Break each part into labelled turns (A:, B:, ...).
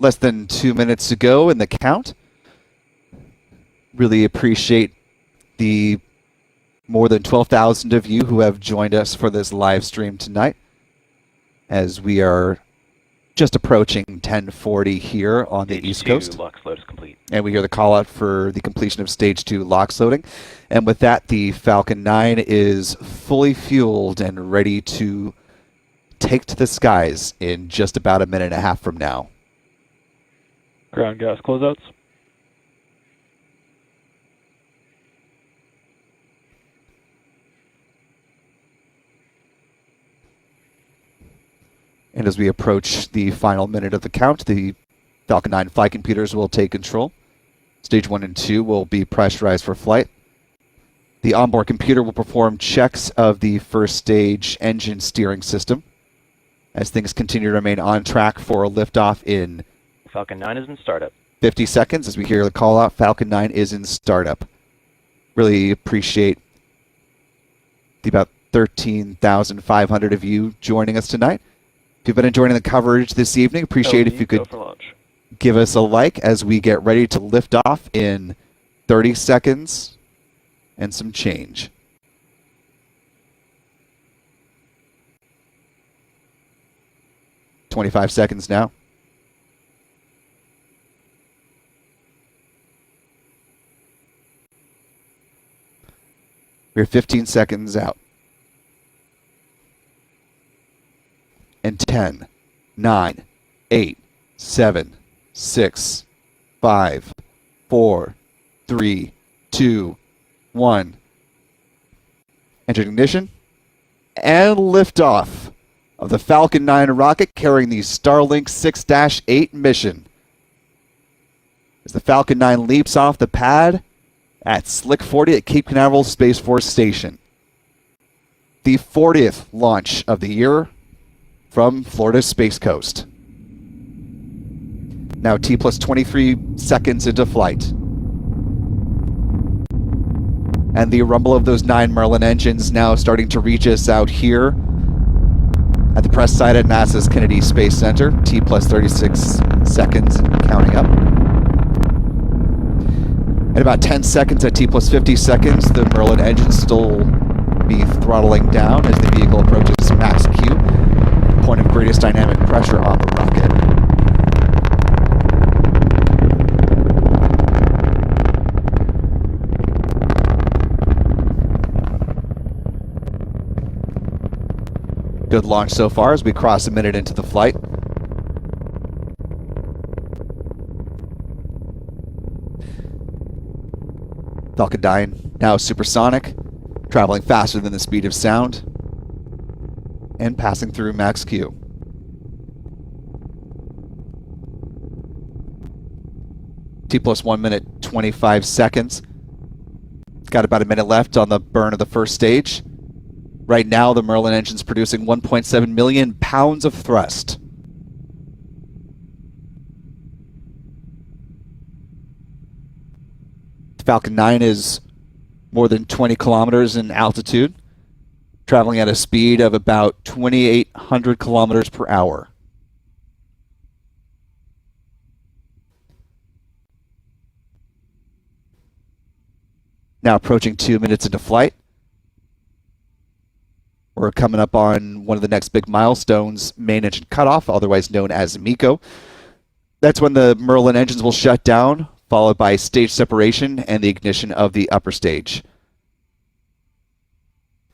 A: Less than 2 minutes to go in the count. Really appreciate the more than 12,000 of you who have joined us for this live stream tonight, as we are just approaching 10:40 here on the East Coast.
B: LOX load is complete.
A: And we hear the call out for the completion of Stage 2 LOX loading. And with that, the Falcon 9 is fully fueled and ready to take to the skies in just about a minute and a half from now.
C: Ground gas closeouts.
A: And as we approach the final minute of the count, the Falcon 9 flight computers will take control. Stage 1 and 2 will be pressurized for flight. The onboard computer will perform checks of the first stage engine steering system as things continue to remain on track for a liftoff in
B: Falcon 9 is in startup.
A: 50 seconds. As we hear the call out, Falcon 9 is in startup. Really appreciate the about 13,500 of you joining us tonight. If you've been enjoying the coverage this evening, appreciate if you could give us a like as we get ready to lift off in 30 seconds and some change. "25 seconds now. We're 15 seconds out. And 10, 9, 8, 7, 6, 5, 4, 3, 2, 1. Enter ignition and liftoff of the Falcon 9 rocket carrying the Starlink 6-8 mission. As the Falcon 9 leaps off the pad at Slick 40 at Cape Canaveral Space Force Station. The 40th launch of the year from Florida's Space Coast. Now T plus 23 seconds into flight. And the rumble of those 9 Merlin engines now starting to reach us out here at the press site at NASA's Kennedy Space Center. T plus 36 seconds and counting up. At about 10 seconds at T plus 50 seconds, the Merlin engines still be throttling down as the vehicle approaches max Q, point of greatest dynamic pressure on the rocket. Good launch so far as we cross a minute into the flight. Falcon 9 now supersonic, traveling faster than the speed of sound, and passing through max Q. T plus 1 minute 25 seconds. Got about a minute left on the burn of the first stage. Right now, the Merlin engine's producing 1.7 million pounds of thrust. Falcon 9 is more than 20 kilometers in altitude, traveling at a speed of about 2,800 kilometers per hour. Now approaching 2 minutes into flight. We're coming up on one of the next big milestones, main engine cutoff, otherwise known as MECO. That's when the Merlin engines will shut down, followed by stage separation and the ignition of the upper stage.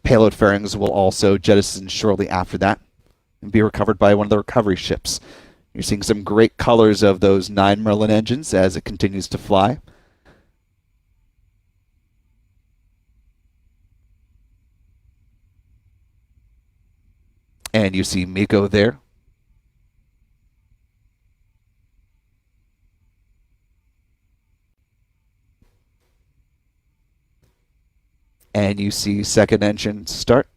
A: Payload fairings will also jettison shortly after that and be recovered by one of the recovery ships. You're seeing some great colors of those 9 Merlin engines as it continues to fly. And you see MECO there. And you see second engine start,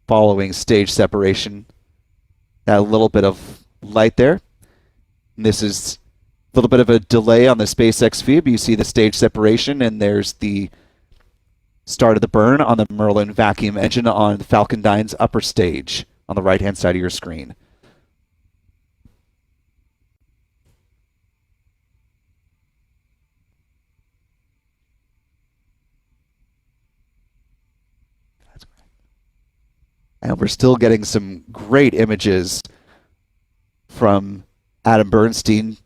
A: following stage separation. That little bit of light there. And this is a little bit of a delay on the SpaceX feed, but you see the stage separation, and there's the start of the burn on the Merlin vacuum engine on the Falcon 9's upper stage on the right-hand side of your screen. And we're still getting some great images from Adam Bernstein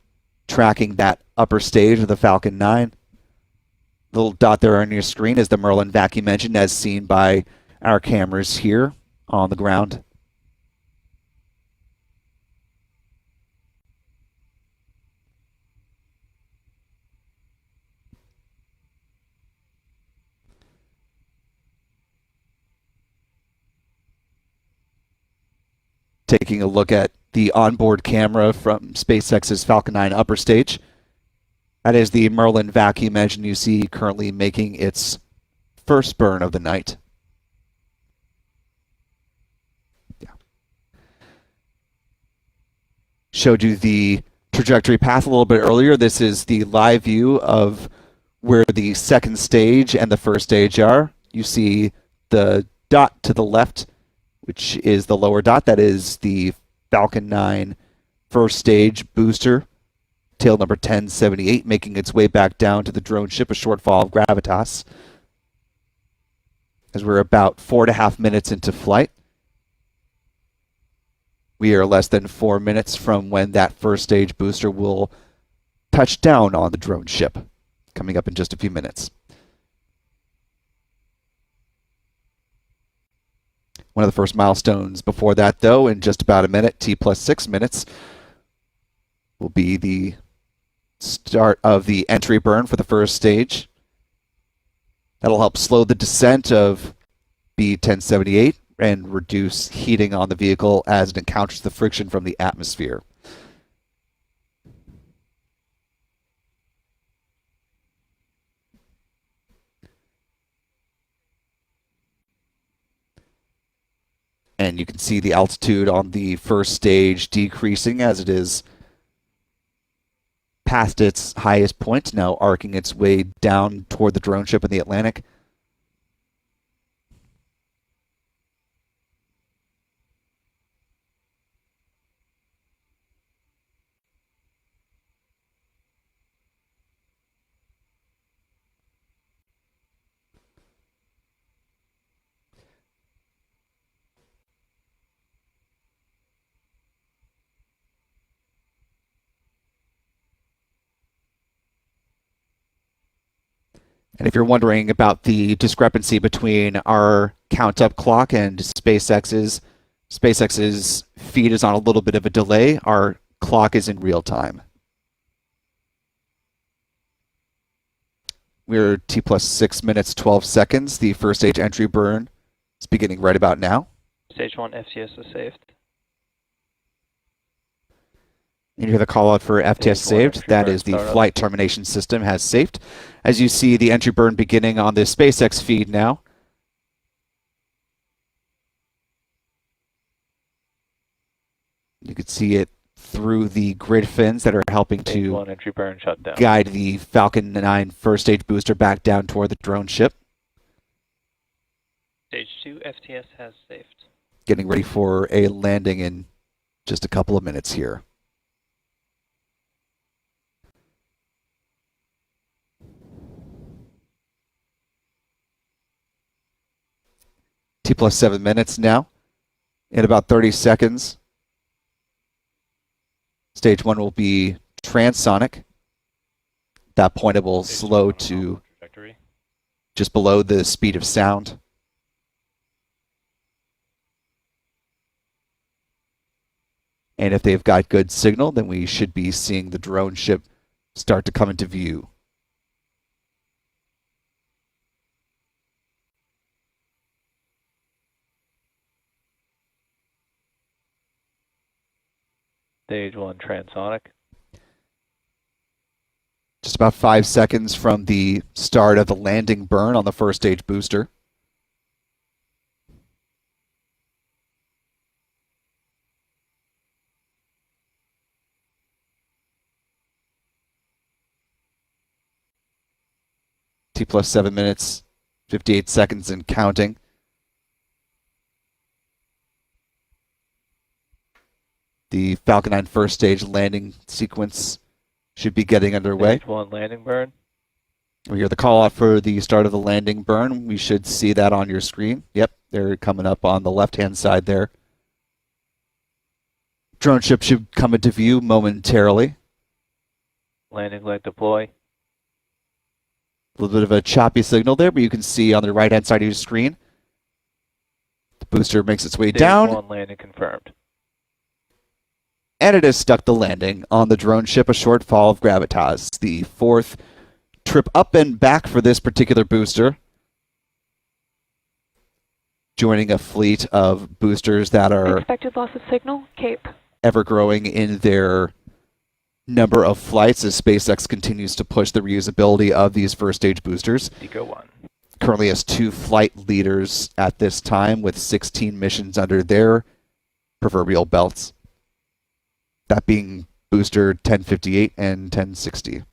A: tracking that upper stage of the Falcon 9. Little dot there on your screen is the Merlin vacuum engine as seen by our cameras here on the ground. Taking a look at the onboard camera from SpaceX's Falcon 9 upper stage. That is the Merlin vacuum engine you see currently making its first burn of the night. Yeah. Showed you the trajectory path a little bit earlier. This is the live view of where the second stage and the first stage are. You see the dot to the left, which is the lower dot. That is the Falcon 9 first stage booster, tail number 1078, making its way back down to the drone ship, A Shortfall of Gravitas, as we're about 4.5 minutes into flight. We are less than 4 minutes from when that first stage booster will touch down on the drone ship, coming up in just a few minutes. One of the first milestones before that, though, in just about a minute, T plus 6 minutes, will be the start of the entry burn for the first stage. That'll help slow the descent of B-1078 and reduce heating on the vehicle as it encounters the friction from the atmosphere. And you can see the altitude on the first stage decreasing as it is past its highest point, now arcing its way down toward the drone ship in the Atlantic. And if you're wondering about the discrepancy between our count up clock and SpaceX's feed is on a little bit of a delay. Our clock is in real time. We're T plus 6 minutes, 12 seconds. The first stage entry burn is beginning right about now.
C: Stage 1 FTS is saved.
A: And you hear the call out for FTS saved. That is the flight termination system has saved. As you see the entry burn beginning on the SpaceX feed now. You can see it through the grid fins that are helping to
C: entry burn shut down.
A: Guide the Falcon 9 first stage booster back down toward the drone ship.
C: Stage 2 FTS has saved.
A: Getting ready for a landing in just a couple of minutes here. T plus 7 minutes now. In about 30 seconds, stage 1 will be transonic. At that point, it will slow to just below the speed of sound. And if they've got good signal, then we should be seeing the drone ship start to come into view.
C: Stage 1 transonic.
A: Just about 5 seconds from the start of the landing burn on the first stage booster. T plus 7 minutes, 58 seconds and counting. The Falcon 9 first stage landing sequence should be getting underway.
C: Stage 1 landing burn.
A: We hear the call out for the start of the landing burn. We should see that on your screen. Yep, They're coming up on the left-hand side there. Drone ship should come into view momentarily.
C: Landing leg deploy.
A: A little bit of a choppy signal there, but you can see on the right-hand side of your screen, the booster makes its way
C: Stage
A: down,
C: 1 landing confirmed.
A: and it has stuck the landing on the drone ship A Shortfall of Gravitas, the fourth trip up and back for this particular booster, joining a fleet of boosters that are
D: Expected loss of signal, Cape.
A: ever growing in their number of flights as SpaceX continues to push the reusability of these first stage boosters.
B: Deco 1.
A: Currently has 2 flight leaders at this time with 16 missions under their proverbial belts. That being booster 1058 and 1060.